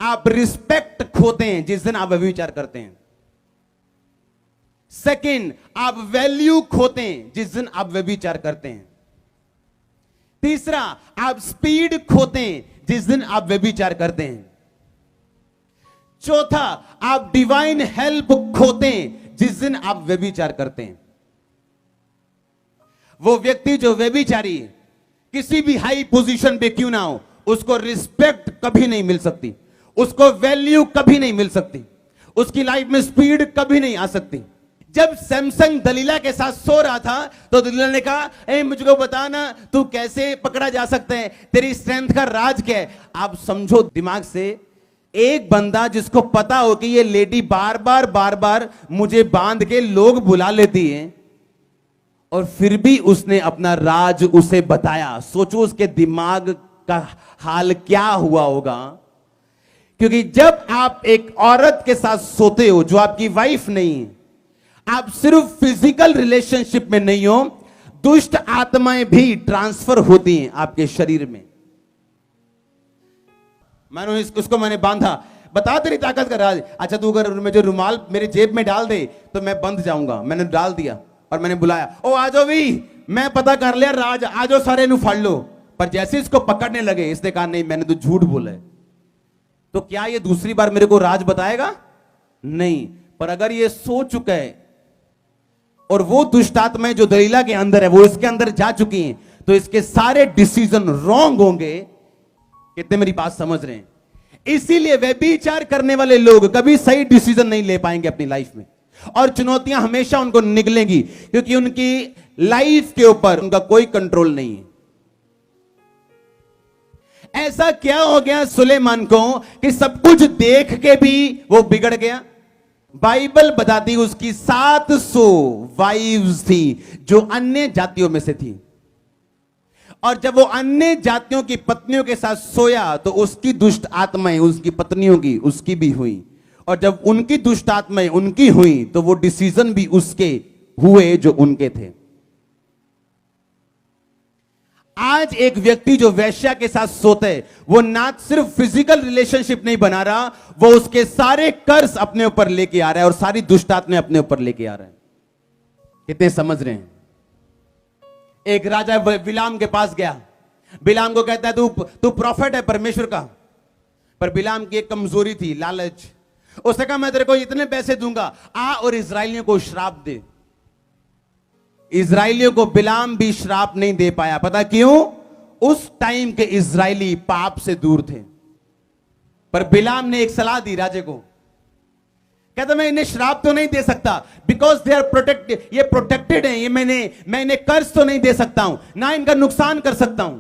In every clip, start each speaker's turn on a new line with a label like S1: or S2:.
S1: आप रिस्पेक्ट खोते हैं जिस दिन आप व्यभिचार करते हैं। सेकंड, आप वैल्यू खोते हैं जिस दिन आप व्यभिचार करते हैं। तीसरा, आप स्पीड खोते हैं जिस दिन आप व्यभिचार करते हैं। चौथा, आप डिवाइन हेल्प खोते हैं जिस दिन आप व्यभिचार करते हैं। वो व्यक्ति जो व्यभिचारी किसी भी हाई पोजीशन पे क्यों ना हो, उसको रिस्पेक्ट कभी नहीं मिल सकती, उसको वैल्यू कभी नहीं मिल सकती, उसकी लाइफ में स्पीड कभी नहीं आ सकती। जब सैमसंग दलीला के साथ सो रहा था तो दलीला ने कहा, ए मुझको बता ना तू कैसे पकड़ा जा सकता है, तेरी स्ट्रेंथ का राज क्या है। आप समझो दिमाग से, एक बंदा जिसको पता हो कि ये लेडी बार बार मुझे बांध के लोग बुला लेती है, और फिर भी उसने अपना राज उसे बताया। सोचो उसके दिमाग का हाल क्या हुआ होगा। क्योंकि जब आप एक औरत के साथ सोते हो जो आपकी वाइफ नहीं है, आप सिर्फ फिजिकल रिलेशनशिप में नहीं हो, दुष्ट आत्माएं भी ट्रांसफर होती हैं आपके शरीर में। उसको मैंने बांधा, बता तेरी ताकत का राज। अच्छा तू अगर मुझे रुमाल मेरे जेब में डाल दे तो मैं बंध जाऊंगा। मैंने डाल दिया और मैंने बुलाया, ओ आ जाओ भी, मैं पता कर लिया राज, आ जाओ सारे नु फाड़ लो। पर जैसे इसको पकड़ने लगे इसने कहा नहीं मैंने तो झूठ बोला है। तो क्या ये दूसरी बार मेरे को राज बताएगा? नहीं। पर अगर ये सो चुका है और वो दुष्ट आत्माएं जो दलीला के अंदर है वो इसके अंदर जा चुकी हैं, तो इसके सारे डिसीजन रॉन्ग होंगे। कितने मेरी बात समझ रहे हैं? इसीलिए व्यभिचार करने वाले लोग कभी सही डिसीजन नहीं ले पाएंगे अपनी लाइफ में, और चुनौतियां हमेशा उनको निगलेंगी, क्योंकि उनकी लाइफ के ऊपर उनका कोई कंट्रोल नहीं है। ऐसा क्या हो गया सुलेमान को कि सब कुछ देख के भी वो बिगड़ गया? बाइबल बताती उसकी 700 वाइव्स थी जो अन्य जातियों में से थी, और जब वो अन्य जातियों की पत्नियों के साथ सोया तो उसकी दुष्ट आत्माएं उसकी पत्नियों की उसकी भी हुई, और जब उनकी दुष्ट आत्माएं उनकी हुई तो वो डिसीजन भी उसके हुए जो उनके थे। आज एक व्यक्ति जो वैश्या के साथ सोते है, वो ना सिर्फ फिजिकल रिलेशनशिप नहीं बना रहा, वो उसके सारे कर्ज अपने ऊपर लेके आ रहा है और सारी दुष्ट आत्माएं अपने ऊपर लेके आ रहा है। कितने समझ रहे हैं? एक राजा बिलाम के पास गया, बिलाम को कहता है तू प्रॉफिट है परमेश्वर का। पर बिलाम की एक कमजोरी थी, लालच। उसने कहा मैं तेरे को इतने पैसे दूंगा, आ और इजराइलियों को श्राप दे। इजराइलियों को बिलाम भी श्राप नहीं दे पाया। पता क्यों? उस टाइम के इजराइली पाप से दूर थे। पर बिलाम ने एक सलाह दी राजे को, कहता मैं इन्हें श्राप तो नहीं दे सकता, बिकॉज दे आर प्रोटेक्टेड, ये प्रोटेक्टेड है, ये मैं इन्हें कर्ज तो नहीं दे सकता हूं, ना इनका नुकसान कर सकता हूं।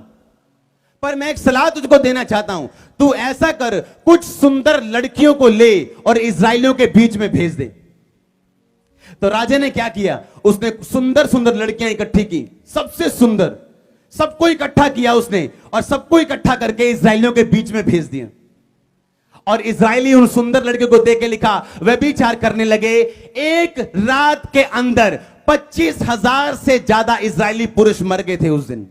S1: पर मैं एक सलाह तुझको देना चाहता हूं, तू ऐसा कर, कुछ सुंदर लड़कियों को ले और इजराइलियों के बीच में भेज दे। तो राजा ने क्या किया? उसने सुंदर सुंदर लड़कियां इकट्ठी की, सबसे सुंदर, सबको इकट्ठा किया उसने, और सबको इकट्ठा करके इजराइलियों के बीच में भेज दिया। और इजराइली उन सुंदर लड़कियों को देख के लिखा व्यभिचार करने लगे। एक रात के अंदर 25,000 से ज्यादा इजरायली पुरुष मर गए थे उस दिन।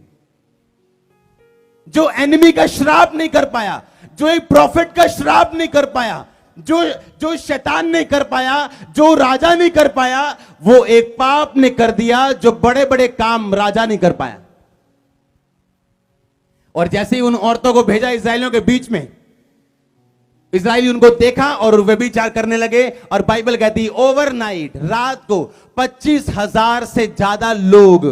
S1: जो एनिमी का श्राप नहीं कर पाया, जो एक प्रॉफिट का श्राप नहीं कर पाया, जो शैतान नहीं कर पाया, जो राजा नहीं कर पाया, वो एक पाप ने कर दिया जो बड़े बड़े काम राजा नहीं कर पाया। और जैसे ही उन औरतों को भेजा इजराइलियों के बीच में, इजराइली उनको देखा और व्यभिचार करने लगे। और बाइबल कहती ओवरनाइट, रात को 25,000 से ज्यादा लोग,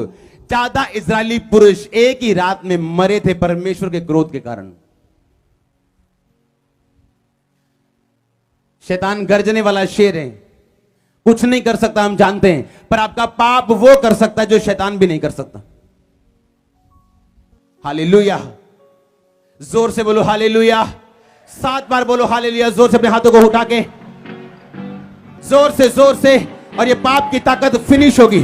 S1: ज्यादा इजरायली पुरुष एक ही रात में मरे थे परमेश्वर के क्रोध के कारण। शैतान गर्जने वाला शेर है, कुछ नहीं कर सकता हम जानते हैं, पर आपका पाप वो कर सकता है जो शैतान भी नहीं कर सकता। हालेलुया, जोर से बोलो हालेलुया, 7 बार बोलो हालेलुया, जोर से अपने हाथों को उठा के, जोर से। और ये पाप की ताकत फिनिश होगी।